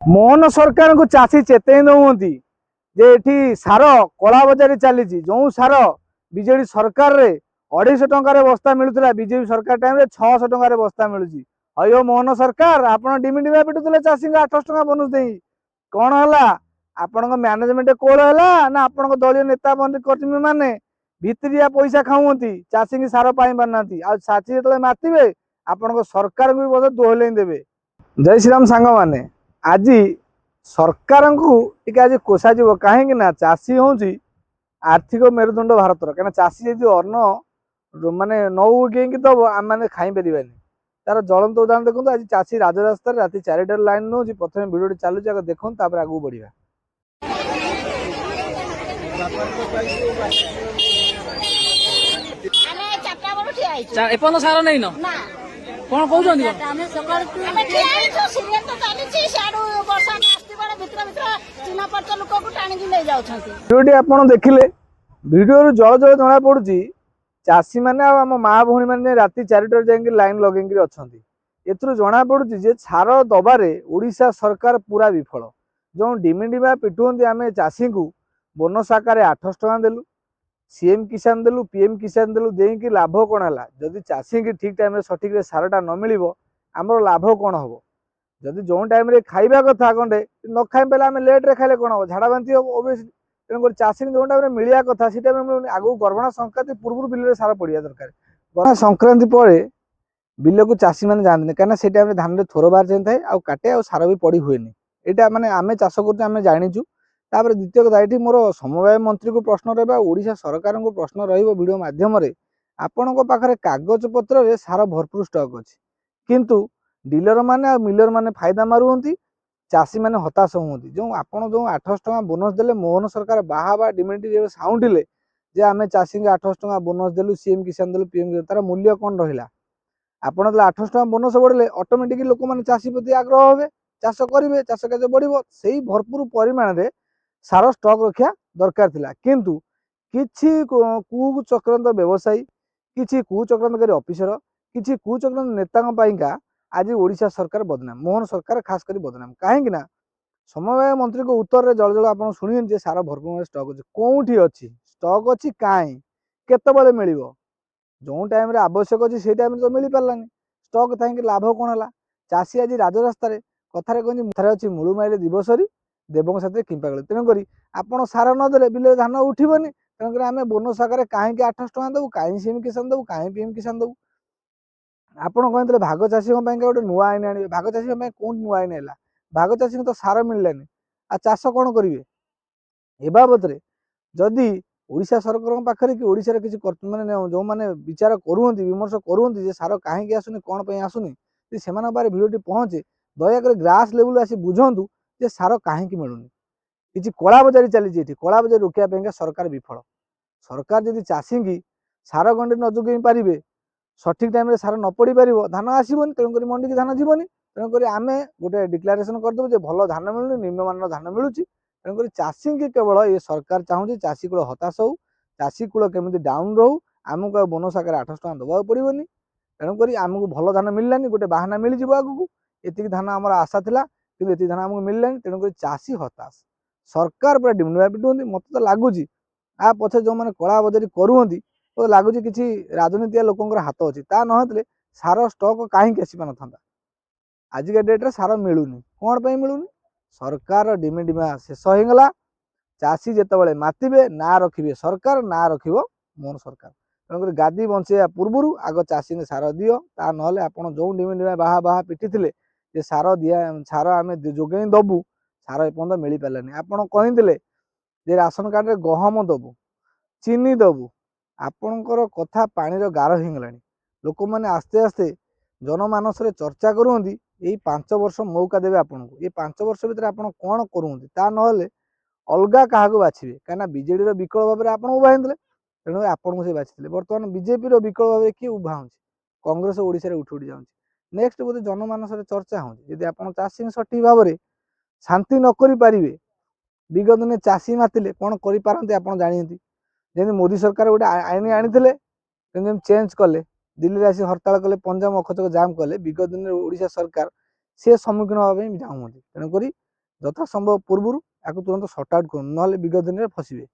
मोहन सरकार को चाषी चेतई दौंती जे ये सार कला बजारी चली जो सार बीजेडी सरकार रे 250 टंकार बस्ता मिलूला बीजेपी सरकार टाइम रे 600 टंकार बस्ता मिलूँ। अयो मोहन सरकार आप डिमिडिमा पिटुले चाषी 800 टंका बोनस दे कौन है आपण मैनेजमेंट कोल है ना आपण दलीय नेता कर्मी मैंने भितरिया पैसा खाऊँगी चाषी की सार पाई पारना चाषी जो मातिबे आपण सरकार को भी दोहल देवे। जय श्रीराम सांग माने आज सरकार को आज कोसा कहीं चाषी हूँ आर्थिक मेरुदंड भारतर कहीं चाषी जी अन्न माने नौ उगेकी दब आम मैंने खाई पारानी तार ज्वलंत उदाहरण देखो। आज चाषी राजरास्तार राति 4टार लाइन नौ प्रथम भिडियो चलुच देखो आगू बढ़िया। सार नहीं कौन कहते आप देखिले वीडियो जल जल जना पड़ी चाषी मैंने आम माँ भौणी मैंने राति 4टार जाकि लाइन लगे अच्छा एथुर जना पड़ी जे सार दबारे ओडिशा सरकार पूरा विफल। जो डिमिडिमा पिटुंती आम चाषी को बोनस आकार 800 टंका देलु सीएम किसान देलु पीएम किसान देलु देकी लाभ कौन है जदि चाषी की ठीक टाइम सठिक सारटा न मिल आमर लाभ कौन हम जदि जो टाइम खाइबा कथा खंडे न खाई पारे आम लेट्रे खाइले कौन हम झाड़ा बांति हम ओबियसली तेणुक चाषी जो टाइम मिलिया कथा से टाइम मिलूनी आगू गर्भणा संक्रांति पूर्व बिल सार पड़ा दरकार गर्भणा संक्रांति पर बिल को चाषी मैंने जानते कहीं से टाइम धान थोर बाहर जाए आ काटे आ सार भी पड़ी हुए यहाँ माने आम चाष कर जाचु। तापर द्वितीय कथा ये मोर समवाय मंत्री को प्रश्न रहा ओडिशा सरकार को प्रश्न वीडियो माध्यम आपण पाखे कागज पत्र सार भरपूर स्टक अच्छी किंतु डीलर माने मिलर माने फायदा मारुंती चाषी मैंने हताश हूँ जो आपड़ जो 800 टंका बोनस देले मोहन सरकार बाहा डिमिट साउंडिले जे आम चाषी 800 टंका बोनस देलु सीएम किसान देलु पीएम तार मूल्य कौन रहा आपड़ 800 टंका बोनस बढ़ले ऑटोमेटिक लोक मैंने चाषी प्रति आग्रह हे चाष करेंगे चाष कार्य बढ़ो से भरपूर परिमाण में सार स्टक रखा दरकार थिला किंतु किछि कुचक्रांत व्यवसायी किछि कुचक्रांतकारी ऑफिसर किछि कुचक्रांत नेता आज ओडिशा सरकार बदनाम मोहन सरकार खास कर बदनाम कहीं समवाय मंत्री को उत्तर रे जल जल आप शुणी सार भरपूर स्टक अच्छी कौटी अच्छी स्टक अच्छी कहीं केतबले मिल जो टाइम आवश्यक अच्छी से टाइम तो मिल पारानी स्टक थी लाभ कौन है चाषी आज राजरास्त कथार कहते अच्छी मूल माइले दिवस देवों साथ किंपा गले तेणुक आपड़ सार नदेले बिल धान उठबनी तेणुक आम बोनस आकार कहीं 800 टंका देवु कहीं सीएम किसान देवु कहीं पीएम किसान देवु आपड़ कहते भाग चाषी गोटे नुआ आईन आने भाग चाषी कौन नुआ आईन है भाग चाषी तो सार मिललानी आ चाष कौन करेंगे ए बाबद जदि ओडिशा सरकार पाखे कि ओडिशा किसी मैंने जो मैंने विचार करुँच विमर्श करुँच सार कहीं आसुनी कौन पर आसुनी से भिडियोटी पहुँचे दयाकोर ग्रास लेवल आसी बुझंतु जे सार कहीं मिलूनी किसी कला बजारी चली कला बजारी रोकने सरकार विफल। सरकार जदि चाषी की सार गंडे न जोगे पारे सठिक टाइम सार न पड़ पार धान आसबनी तेणुक मंडी की धान जीवनी तेणुक आम गोटे डिक्लारेसन करदेव जो भल धान मिलूनी निम्नमान धान मिलूँ तेणुक चाषी की केवल ये सरकार चाहूँ चाषी कूल हताश हो चाषी कूल केमी डाउन रो आमको बोनस आकार 800 टंका दबा पड़ोनी तेणुक आमको भल धान मिललानी गोटे बाहाना मिल आगू ये धान आम आशा था कि धान आमको मिललानी तेणुक चाषी हताश सरकार पूरा डिमिडिमा पिटुंती मत तो लगुच आ पछे जो मैंने कला बजारी करुँच तो लगुच कि राजनीतिया लोक हाथ अच्छी ता नहले सार स्टक कहीं आसी पार था आजिका डेट्रे सार मिलूनी कौन पर मिलूनी सरकार डिमिडिमा शेष होगला चाषी जिते मातिबे ना रखिए सरकार ना रखिब मोहन सरकार तेणुक गादी बंचेया पूर्व आग चाषी सार दियो ता नहले आपड़ जो डिमिडिमा बाहा बाहा पिटी जे सार दिया सार आम जोगे दबू सार एपर्यंत मिल पारानी आपड़ कहते जे राशन कार्ड रे गहम दबू चीनी दबू आपणकर कथा पानीर गार होगला लोक मैंने आस्ते आस्ते जनमानस चर्चा करुँच यही 5 वर्ष मौका देवे आपन को ये 5 वर्ष भितर आप कौन करुँच ता नहले अलग क्या बाछे कहीं बीजेडी विकल्प भाव में आपड़ उभा होते तेणु आपन को से बाछी बर्तमान बीजेपी विकल्प भाव किए उभा हो कांग्रेस ओडिशा उठी उठी जाऊँ नेक्स्ट बोधे जनमानस चर्चा होती आप चाषी सठिक भाव में शांति न करें विगत दिन चाषी मातिले कौन करते आप जानते जमी मोदी सरकार गोटे आईन आनी चेंज कले दिल्ली आसी हड़ताल कले पंजाब अखचक जाम कले विगत दिन ओडिशा सरकार से सम्मुखीन हाँ चाहूँगी तेणुक ଯଥା ସମ୍ଭବ ପୂର୍ବରୁ ୟାକୁ ତୁରନ୍ତ ସର୍ଟ ଆଉଟ୍ କରନ୍ତୁ, ନହେଲେ ବିଗତ ଦିନରେ ଫସିବେ।